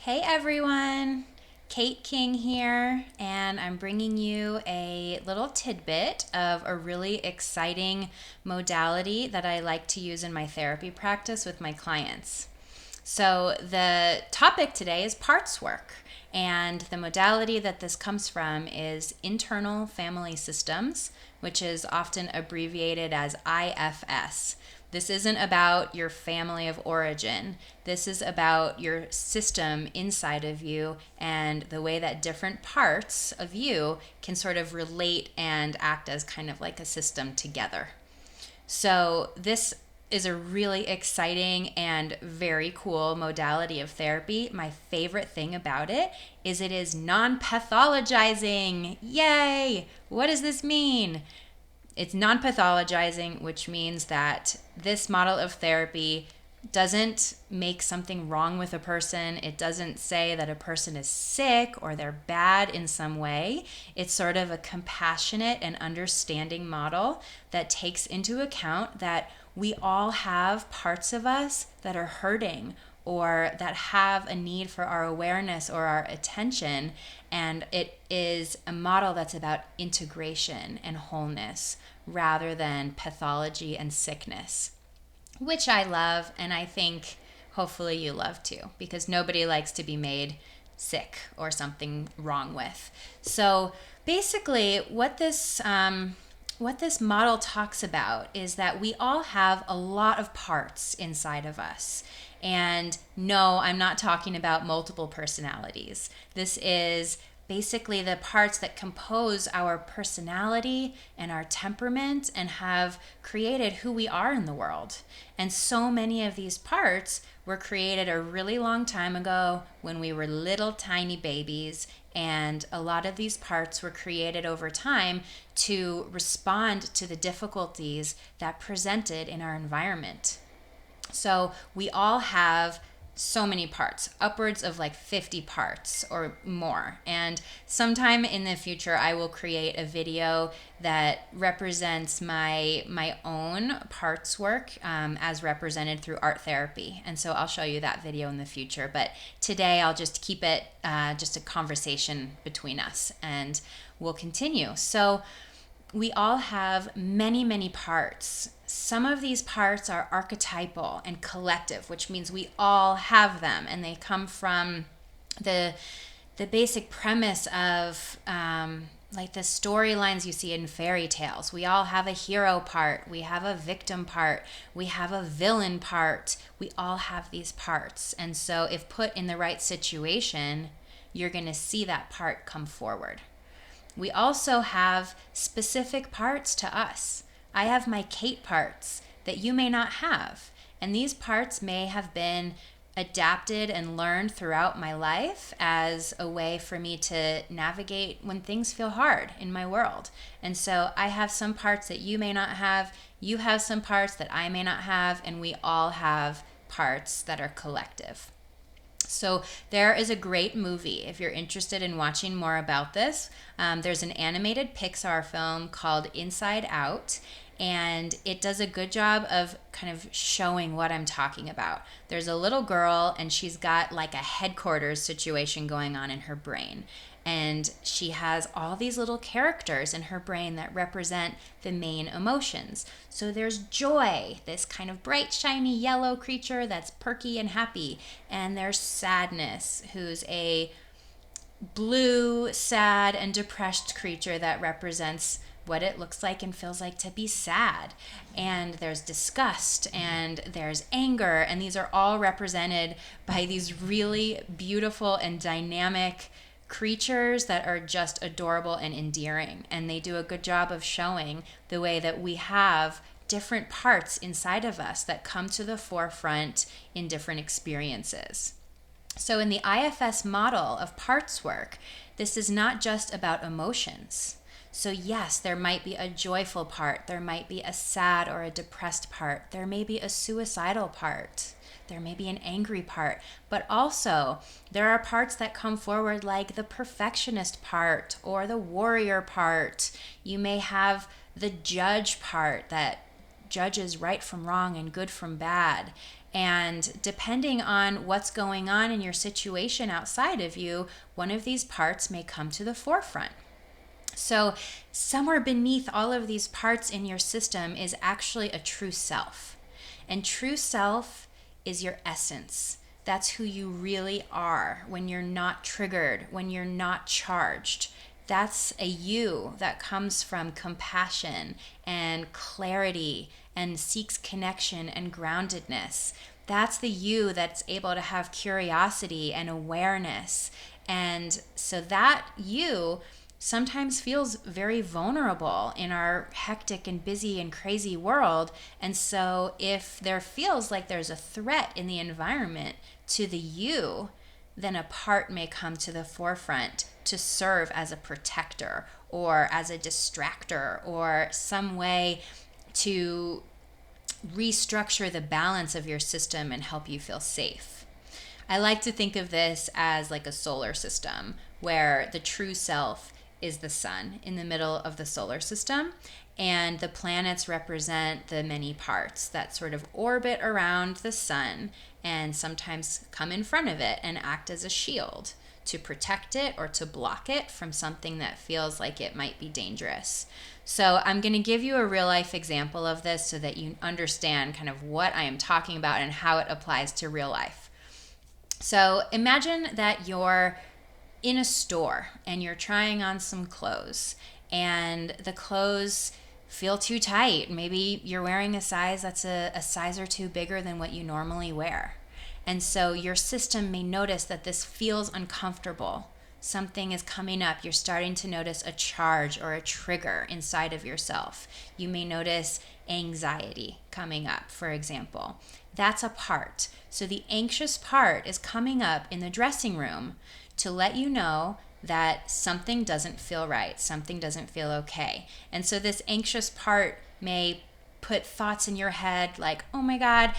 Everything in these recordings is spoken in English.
Hey everyone, Kate King here, and I'm bringing you a little tidbit of a really exciting modality that I like to use in my therapy practice with my clients. So, the topic today is parts work, and the modality that this comes from is internal family systems, which is often abbreviated as IFS. This isn't about your family of origin. This is about your system inside of you and the way that different parts of you can sort of relate and act as kind of like a system together. So, this is a really exciting and very cool modality of therapy. My favorite thing about it is non pathologizing. Yay! What does this mean? It's non pathologizing, which means that this model of therapy doesn't make something wrong with a person. It doesn't say that a person is sick or they're bad in some way. It's sort of a compassionate and understanding model that takes into account that we all have parts of us that are hurting or that have a need for our awareness or our attention. And it is a model that's about integration and wholeness rather than pathology and sickness, which I love, and I think hopefully you love too, because nobody likes to be made sick or something wrong with. So basically, what this model talks about is that we all have a lot of parts inside of us. And no, I'm not talking about multiple personalities. This is basically the parts that compose our personality and our temperament and have created who we are in the world. And so many of these parts were created a really long time ago when we were little tiny babies, and a lot of these parts were created over time to respond to the difficulties that presented in our environment. So we all have so many parts, upwards of like 50 parts or more. And sometime in the future, I will create a video that represents my own parts work as represented through art therapy. And so I'll show you that video in the future. But today, I'll just keep it just a conversation between us, and we'll continue. So we all have many, many parts. Some of these parts are archetypal and collective, which means we all have them, and they come from the basic premise of like the storylines you see in fairy tales. We all have a hero part, we have a victim part, we have a villain part. We all have these parts, and so if put in the right situation, you're going to see that part come forward. We also have specific parts to us. I have my Kate parts that you may not have. And these parts may have been adapted and learned throughout my life as a way for me to navigate when things feel hard in my world. And so I have some parts that you may not have. You have some parts that I may not have. And we all have parts that are collective. So there is a great movie if you're interested in watching more about this. There's an animated Pixar film called Inside Out, and it does a good job of kind of showing what I'm talking about. There's a little girl, and she's got like a headquarters situation going on in her brain. And she has all these little characters in her brain that represent the main emotions. So there's joy, this kind of bright, shiny yellow creature that's perky and happy. And there's sadness, who's a blue, sad, and depressed creature that represents what it looks like and feels like to be sad. And there's disgust and there's anger. And these are all represented by these really beautiful and dynamic creatures that are just adorable and endearing. And they do a good job of showing the way that we have different parts inside of us that come to the forefront in different experiences. So in the IFS model of parts work, this is not just about emotions. So yes, there might be a joyful part, there might be a sad or a depressed part, there may be a suicidal part, there may be an angry part, but also there are parts that come forward like the perfectionist part or the warrior part. You may have the judge part that judges right from wrong and good from bad. And depending on what's going on in your situation outside of you, one of these parts may come to the forefront. So somewhere beneath all of these parts in your system is actually a true self. And true self is your essence. That's who you really are when you're not triggered, when you're not charged. That's a you that comes from compassion and clarity and seeks connection and groundedness. That's the you that's able to have curiosity and awareness. And so that you sometimes feels very vulnerable in our hectic and busy and crazy world. And so if there feels like there's a threat in the environment to the you, then a part may come to the forefront to serve as a protector or as a distractor or some way to restructure the balance of your system and help you feel safe. I like to think of this as like a solar system where the true self is the sun in the middle of the solar system, and the planets represent the many parts that sort of orbit around the sun and sometimes come in front of it and act as a shield to protect it or to block it from something that feels like it might be dangerous. So I'm going to give you a real life example of this so that you understand kind of what I am talking about and how it applies to real life. So imagine that you're in a store and you're trying on some clothes and the clothes feel too tight. Maybe you're wearing a size that's a size or two bigger than what you normally wear. And so your system may notice that this feels uncomfortable. Something is coming up. You're starting to notice a charge or a trigger inside of yourself. You may notice anxiety coming up, for example. That's a part. So the anxious part is coming up in the dressing room to let you know that something doesn't feel right, something doesn't feel okay. And so this anxious part may put thoughts in your head like, oh my God,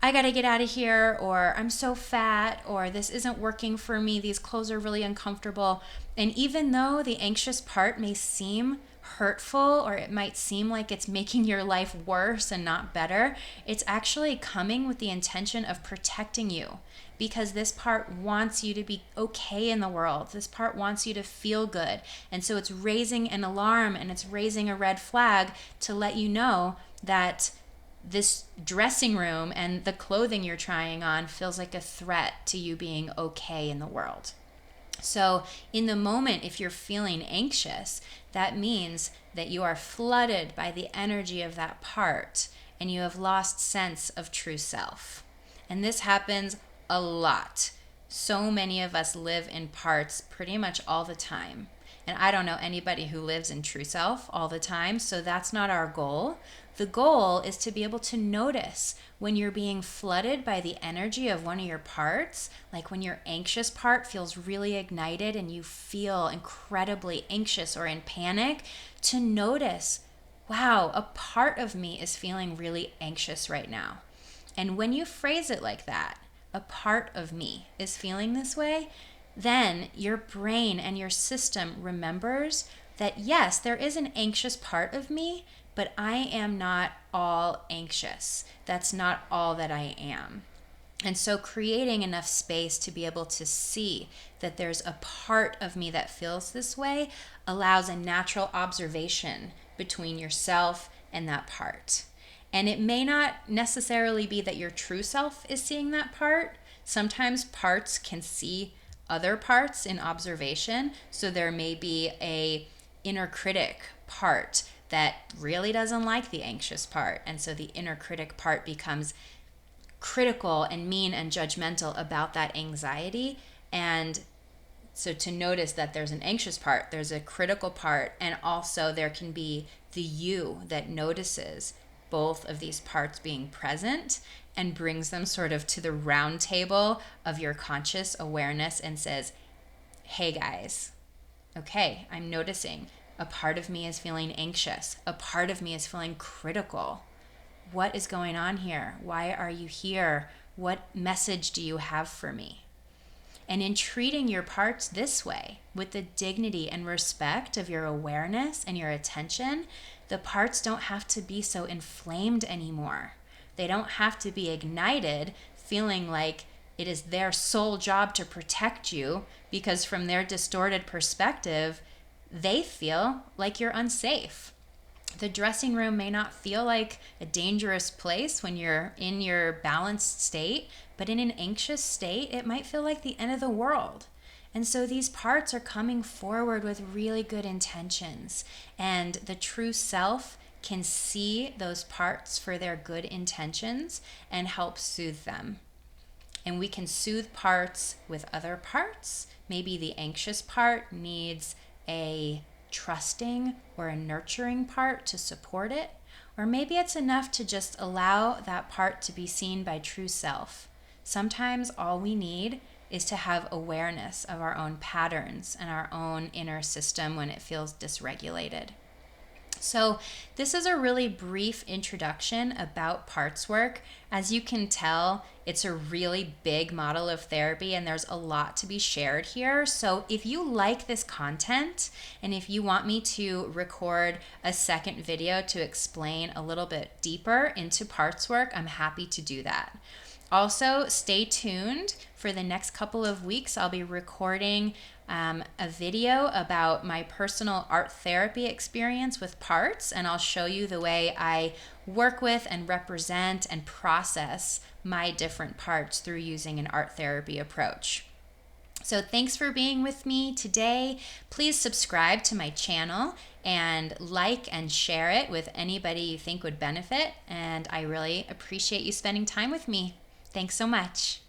I gotta get out of here, or I'm so fat, or this isn't working for me, these clothes are really uncomfortable. And even though the anxious part may seem hurtful, or it might seem like it's making your life worse and not better, it's actually coming with the intention of protecting you, because this part wants you to be okay in the world. This part wants you to feel good. And so it's raising an alarm and it's raising a red flag to let you know that this dressing room and the clothing you're trying on feels like a threat to you being okay in the world. So in the moment, if you're feeling anxious, that means that you are flooded by the energy of that part and you have lost sense of true self. And this happens a lot. So many of us live in parts pretty much all the time. And I don't know anybody who lives in true self all the time, so that's not our goal. The goal is to be able to notice when you're being flooded by the energy of one of your parts, like when your anxious part feels really ignited and you feel incredibly anxious or in panic, to notice, wow, a part of me is feeling really anxious right now. And when you phrase it like that, a part of me is feeling this way, then your brain and your system remembers that yes, there is an anxious part of me, but I am not all anxious. That's not all that I am. And so creating enough space to be able to see that there's a part of me that feels this way allows a natural observation between yourself and that part. And it may not necessarily be that your true self is seeing that part. Sometimes parts can see other parts in observation. So there may be a inner critic part that really doesn't like the anxious part. And so the inner critic part becomes critical and mean and judgmental about that anxiety. And so to notice that there's an anxious part, there's a critical part, and also there can be the you that notices both of these parts being present and brings them sort of to the round table of your conscious awareness and says, hey guys, okay, I'm noticing a part of me is feeling anxious. A part of me is feeling critical. What is going on here? Why are you here? What message do you have for me? And in treating your parts this way, with the dignity and respect of your awareness and your attention, the parts don't have to be so inflamed anymore. They don't have to be ignited feeling like it is their sole job to protect you, because from their distorted perspective, they feel like you're unsafe. The dressing room may not feel like a dangerous place when you're in your balanced state, but in an anxious state, it might feel like the end of the world. And so these parts are coming forward with really good intentions, and the true self can see those parts for their good intentions and help soothe them. And we can soothe parts with other parts. Maybe the anxious part needs a trusting or a nurturing part to support it. Or maybe it's enough to just allow that part to be seen by true self. Sometimes all we need is to have awareness of our own patterns and our own inner system when it feels dysregulated. So this is a really brief introduction about parts work. As you can tell, it's a really big model of therapy and there's a lot to be shared here. So if you like this content and if you want me to record a second video to explain a little bit deeper into parts work, I'm happy to do that. Also, stay tuned for the next couple of weeks. I'll be recording a video about my personal art therapy experience with parts, and I'll show you the way I work with and represent and process my different parts through using an art therapy approach. So thanks for being with me today. Please subscribe to my channel and like and share it with anybody you think would benefit, and I really appreciate you spending time with me. Thanks so much.